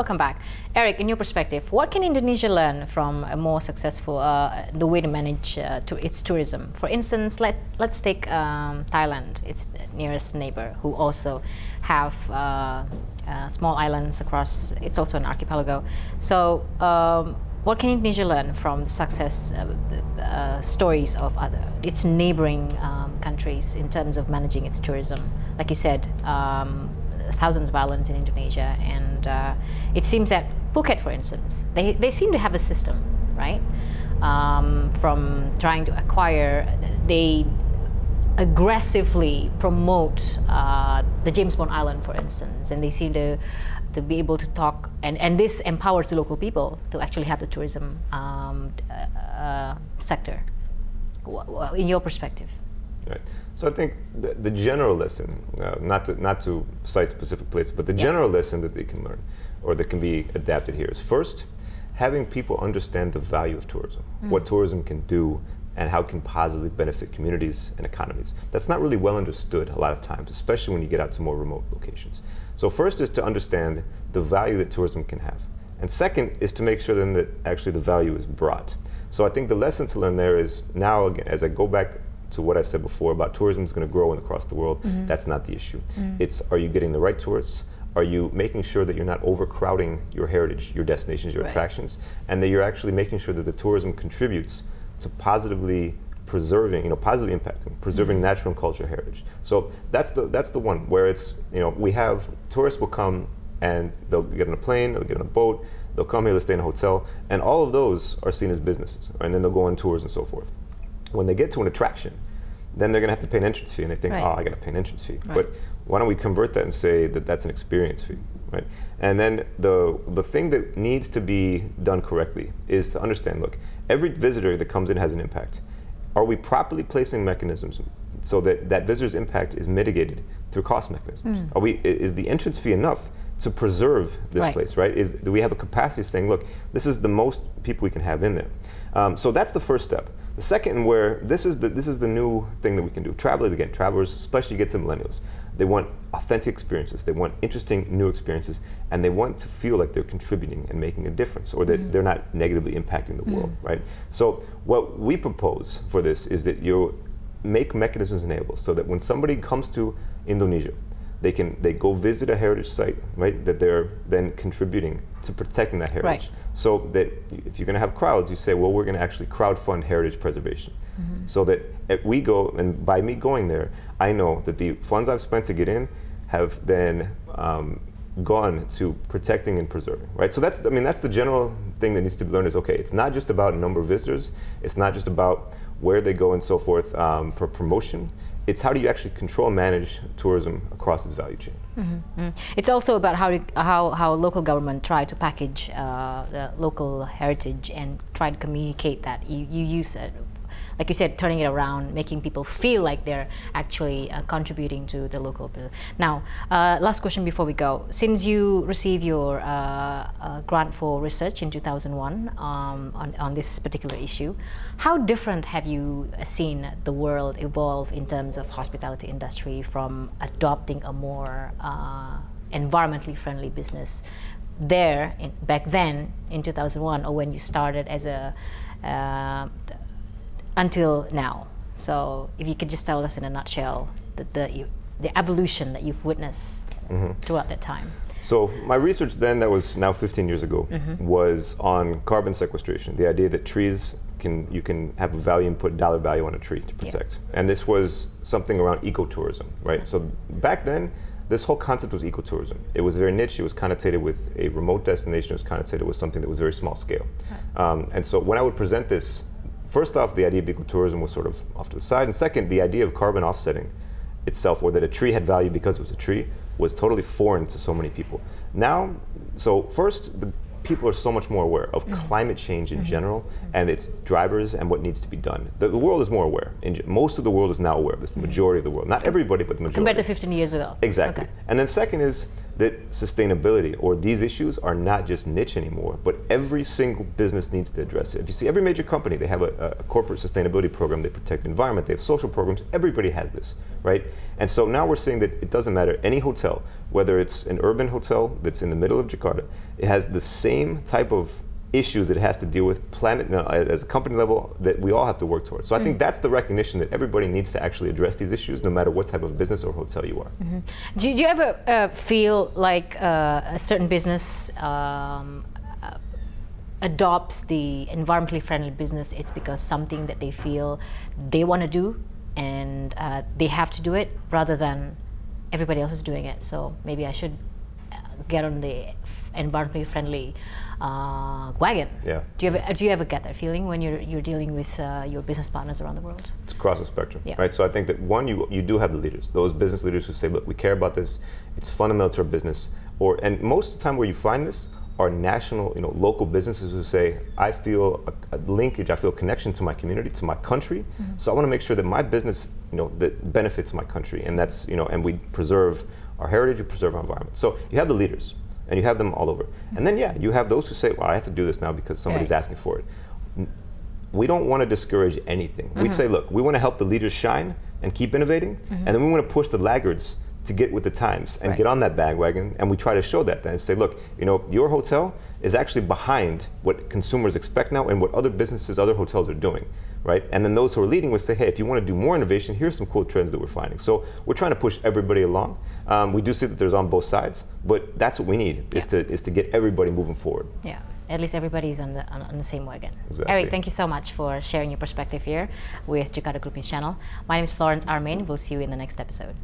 Welcome back. Eric, in your perspective, what can Indonesia learn from a more successful, the way to manage its tourism? For instance, let's take Thailand, its nearest neighbor, who also have small islands across, it's also an archipelago. So what can Indonesia learn from the success stories of its neighboring countries in terms of managing its tourism? Like you said, thousands of islands in Indonesia, and it seems that Phuket, for instance, they seem to have a system, right? From trying to acquire, they aggressively promote the James Bond Island, for instance, and they seem to be able to talk, and this empowers the local people to actually have the tourism sector. In your perspective? Right. So I think the general lesson, not to cite specific places, but the general lesson that they can learn, or that can be adapted here, is first, having people understand the value of tourism, what tourism can do, and how it can positively benefit communities and economies. That's not really well understood a lot of times, especially when you get out to more remote locations. So first is to understand the value that tourism can have. And second is to make sure then that actually the value is brought. So I think the lesson to learn there is, now again, as I go back to what I said before about tourism is going to grow across the world, that's not the issue. It's, are you getting the right tourists? Are you making sure that you're not overcrowding your heritage, your destinations, your attractions, and that you're actually making sure that the tourism contributes to positively preserving, positively impacting, preserving natural and cultural heritage. So that's the one where it's, we have tourists will come and they'll get on a plane, they'll get on a boat, they'll come here, they'll stay in a hotel, and all of those are seen as businesses, and then they'll go on tours and so forth. When they get to an attraction, then they're going to have to pay an entrance fee, and they think, oh, I got to pay an entrance fee. But why don't we convert that and say that that's an experience fee, right? And then the thing that needs to be done correctly is to understand, look, every visitor that comes in has an impact. Are we properly placing mechanisms so that that visitor's impact is mitigated through cost mechanisms? Is the entrance fee enough to preserve this place, right? Do we have a capacity saying, look, this is the most people we can have in there? So that's the first step. The second, where this is the new thing that we can do. Travelers, especially get to millennials, they want authentic experiences. They want interesting new experiences, and they want to feel like they're contributing and making a difference, or that they're not negatively impacting the world, right? So what we propose for this is that you make mechanisms enabled so that when somebody comes to Indonesia, they go visit a heritage site, right? That they're then contributing to protecting that heritage. So that if you're going to have crowds, you say, well, we're going to actually crowdfund heritage preservation. So that if we go, and by me going there, I know that the funds I've spent to get in have then gone to protecting and preserving, right? So that's the general thing that needs to be learned is, okay, it's not just about a number of visitors. It's not just about where they go and so forth for promotion. It's how do you actually control and manage tourism across its value chain. It's also about how local government try to package the local heritage and try to communicate that. You use it, like you said, turning it around, making people feel like they're actually contributing to the local. Now, last question before we go. Since you received your grant for research in 2001 on this particular issue, how different have you seen the world evolve in terms of hospitality industry from adopting a more environmentally friendly business there back then in 2001, or when you started as a until now? So if you could just tell us in a nutshell the evolution that you've witnessed throughout that time. So my research then, that was now 15 years ago, was on carbon sequestration, the idea that trees you can have a value and put dollar value on a tree to protect. And this was something around ecotourism, right? So back then, this whole concept was ecotourism. It was very niche. It was connotated with a remote destination. It was connotated with something that was very small scale. And so when I would present this, first off, the idea of ecotourism was sort of off to the side. And second, the idea of carbon offsetting itself, or that a tree had value because it was a tree, was totally foreign to so many people. Now, so first, the people are so much more aware of climate change in general and its drivers and what needs to be done. The world is more aware. Most of the world is now aware of this, the majority of the world. Not everybody, but the majority. Compared to 15 years ago. Exactly. And then second is, that sustainability or these issues are not just niche anymore, but every single business needs to address it. If you see every major company, they have a corporate sustainability program, they protect the environment, they have social programs, everybody has this, right? And so now we're seeing that it doesn't matter, any hotel, whether it's an urban hotel that's in the middle of Jakarta, it has the same type of issues that it has to deal with as a company level that we all have to work towards. So I think that's the recognition that everybody needs to actually address these issues no matter what type of business or hotel you are. Do you ever feel like a certain business adopts the environmentally friendly business, it's because something that they feel they want to do and they have to do it rather than everybody else is doing it, so maybe I should get on the environmentally friendly wagon? Yeah. Do you ever get that feeling when you're dealing with your business partners around the world? It's across the spectrum, Yeah. right? So I think that one, you do have the leaders, those business leaders who say, look, we care about this, it's fundamental to our business. And most of the time where you find this are national, local businesses who say, I feel a linkage, I feel a connection to my community, to my country. So I want to make sure that my business, that benefits my country, and that's, and we preserve our heritage, we preserve our environment. So you have the leaders, and you have them all over. And then, yeah, you have those who say, well, I have to do this now because somebody's asking for it. We don't want to discourage anything. We say, look, we want to help the leaders shine and keep innovating, and then we want to push the laggards to get with the times and get on that bandwagon, and we try to show that then and say, look, your hotel is actually behind what consumers expect now and what other businesses, other hotels are doing, right? And then those who are leading would say, hey, if you want to do more innovation, here's some cool trends that we're finding. So we're trying to push everybody along. We do see that there's on both sides, but that's what we need, is to get everybody moving forward. Yeah, at least everybody's on the same wagon. Exactly. Eric, thank you so much for sharing your perspective here with Jakarta Group News Channel. My name is Florence Armein. We'll see you in the next episode.